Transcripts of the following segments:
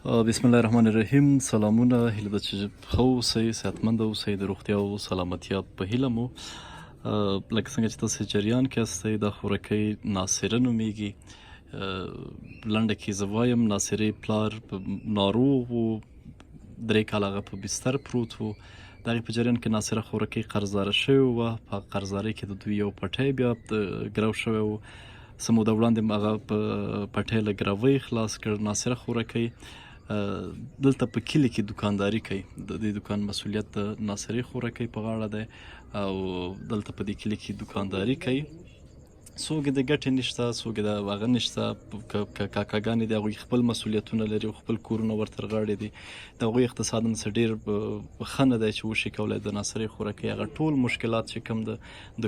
بسم الله الرحمن الرحیم. سلامونه، هیله ده چې ښه اوسئ، صحتمند اوسئ، د روغتیا او سلامتیا په هیله مو. لکه څنګه چې تاسو جریان کې هستئ، دا خوراکۍ ناصره نومیږي. لنډه کې زه وایم ناصرې پلار ناروغ و، 3 کاله هغه په بستر پروت و. د هغې په جریان کې ناصره خوراکۍ قرضداره شوې وه. په هغه قرضدارۍ کې د دوی یو پټی بیا ګرو شوی و. څه موده وړاندې هغه په پټی له ګروۍ خلاص کړ. ناصره خوراکۍ دلته په کلي کې دوکانداري کوي. د دې دوکان مسؤلیت د ناصرې خوراکۍ په غاړه دی او دلته په دې کلي کې دوکانداري کوي. څوک د ګټې نشته، څوک د هغه نشته. کاکاګانې د هغوی خپل مسؤلیتونه لري او خپل کورونه ورته رغاړې دي. د هغوی اقتصاد هم څه ډېر ښه نه دی چې وشي کولی د ناصرې خوراکۍ هغه ټول مشکلات چې کوم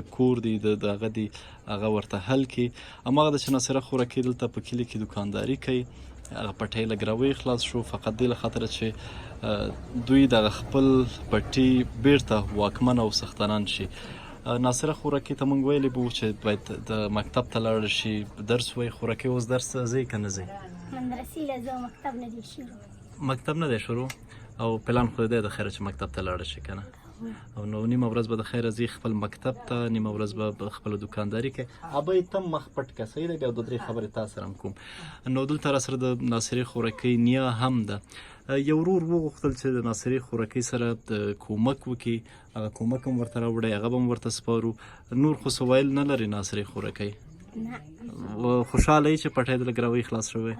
د کور دي د هغه دي هغه ورته حل کړي. هماغه ده چې ناصره خوراکۍ دلته په کلي کې دوکانداري کوي. هغه پټی له ګروۍ خلاص شو فقط دې له خاطره چې دوی دغه خپل پټي بیرته واکمن او څښتنان شي. ناصره خوراکۍ ته موږ ویلی به چې باید د مکتب ته لاړ شي، درس وایي. خوراکۍ اوس درس ته ځئ که نه ځئ؟ مدرسې له ځو، مکتب نه دی شروع. مکتب نه دی شروع او پلان خو دی د خیره چې مکتب ته لاړه شي که نه؟ او نو نیمه ورځ به د خیره ځي خپل مکتب ته، نیمه ورځ به خپله دوکانداري کوي. ابۍ ته مخ پټ کړه، صحیح دی؟ بیا 2-3 خبرې تا سره هم کوم. نو دلته را سره د ناصرې خوراکۍ نیا هم ده. یو ورور وغوښتل چې د ناصرې خوراکۍ سره کومک وکړي. هغه کومک هم ورته راوړی، هغه به هم ورته سپارو. نور خو څه ویل نه لري ناصرې خوراکۍ؟ خوشحاله یې چې پټی د له ګروۍ خلاص شوی؟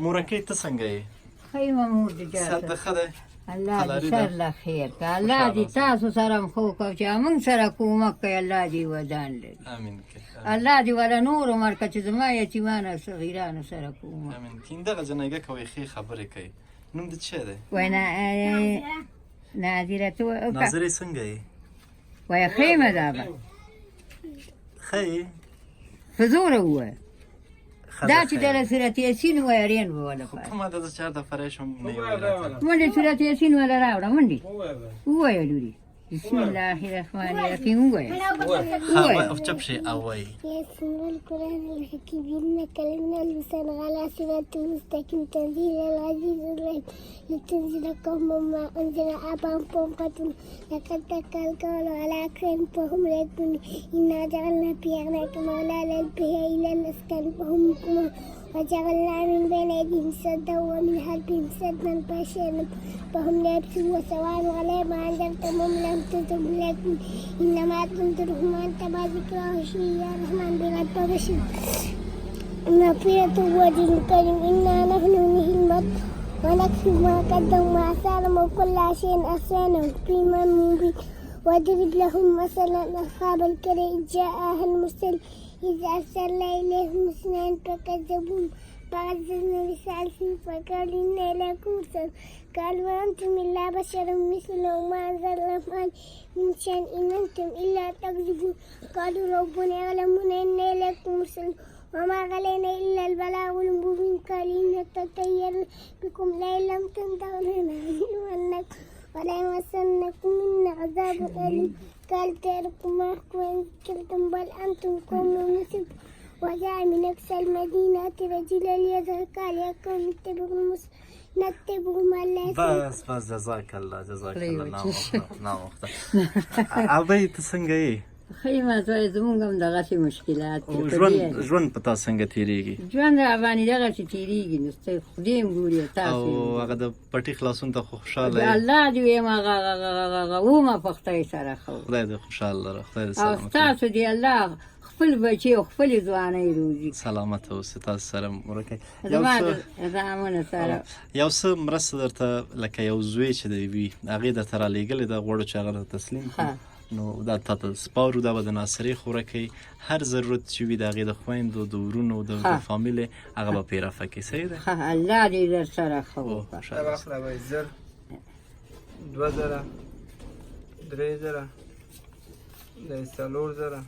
مورکۍ ته څنګه یې؟ ښه یم مور دې صحت دې ښه دی؟ الله دې سر له خیر که الله دې تاسو سره هم ښه وکړو چې موږ سره کومک کوي. الله دې ودان لري. امین که. الله دې وله نور عمر که چې زما یتیمانو صغیرانو سره کومک. امین که. دغه جنایګه کوي، ښې خبرې کوي. نوم دې څه دی؟ وایي ناظره ته ناظرې څنګه یې؟ وایي ښه یم دا به ښه یې؟ په زوره ووایه دا چې د صورت یاسین وایه رین به وله پاره. کومه ده؟ زه 4 دفعه راشم نه یې ویل. منډې صورت یاسین وله راوړه. منډې ووایه لورې بسم الله الرحمن الرحیم ووایه. او چپ شي او وایي ياسين والقرآن الحكيم إنك لمن المرسلين على صراط مستقيم تنزيل العزيز الرحيم لتنزل قوما ما أنزل آباءهم فهم قتل لقد تكل القول على أكثرهم فهم لا يؤمنون إنا جعلنا في أعناقهم أغلالا بها إلى الأذقان فهم مقمحون وجعلنا من بين أيديهم سدا ومن خلفهم سدا فأغشيناهم فهم لا يبصرون وسواء عليهم أنذرتهم لم تنذرهم لكن إنما تنذرهم وأنت ما ذكرى يا رحمن بغض بشر نافية وجه كريم إنا نحن نحيي الموتى ونكتب ما قدموا وآثارهم وكل شيء أحصيناه في إمام مبين واضرب لهم مثلا أصحاب القرية إذ جاءها المرسلون إذ أرسلنا إليهم 2 فكذبوهم فعززنا بثالث فقالوا إنا إليكم مرسلون قالوا أنتم إلا بشر مثلهم ما أنزل الرحمن من شيء إن أنتم إلا تكذبون قالوا ربنا يعلم إنا إليكم مرسلون وما علينا إلا البلاغ المبين قال إن نتطير بكم لئن لم تنتهوا لنرجمنكم ولا يمسنكم منا عذاب أليم قال تاركوا ما إن كنتم بل أنتم قوم مسرفون وجاء من أقصى المدينة رجلا يظهر قال يا قوم اتبعوا المرسلين نتبعوا ما لا بس جزاک الله نام وخته. ابۍ ته څنګه یې؟ ښه یم زوی زمونږ هم دغسې مشکلات دي. ژوند په تا څنګه تېرېږي؟ ژوند راباندې دغسې تېرېږي نو خدای هم ګوري او تاسو او هغه د پټي خلاصون ته خو خوشحاله یې؟ الله دې ویم هغه ومه په خدای سره ښه خدای دې خوشحال لره، خدای دې او سلامت ستاسو دې الله خپل بچي او خپلې ځوانۍ روزي. سلامت اوسې. تاسو سره ورکئ. زما د زامنو سره یو څه مرسته درته لکه یو زوی چې دی وي هغې درته رالېږلې ده، غواړو چې هغه درته تسلیم کړو. نو دا تا ته سپارو. دا به د ناصرې خوراکۍ هر ضرورت چې وي د هغې د خویندو د ورونو د فامیلې هغه به پرې رفع کړي. صحیح ده؟ الله دې در سره ښه وکړه. 1000 2000 3000 4000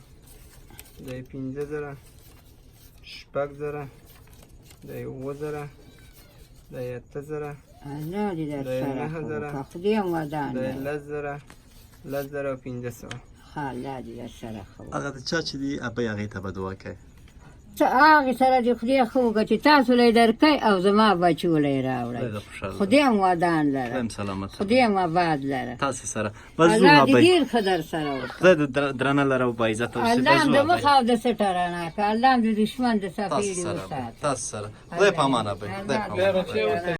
5000 6000 7000 8000 الله دې در سره ښه وکړه. خدای هم ودان لري. 1500 ښه الله دې در سره ښه وکړه. هغه د چا چې دي ابۍ هغې ته به دعا کوي. هغې سره دې خدای ښه وکړه چې تاسو له یې درکئ او زما بچو له یې راوړئ. زه خوشحاله خدای مو ودان لره، خدایم سلامت خدای مو آباد لره. تاسې سره بس ځو الله دې ابۍ ډېر ښه در سره وکړي. خدای دې درنه لره او باعزته اوسې. الله بس هم ځو د ابۍ. مخ او د سټه رڼا کړه، الله هم د دشمن د تاسو څپېړې سره وساتي. تاسو سره خدای په امان ابۍ، خدای په امان.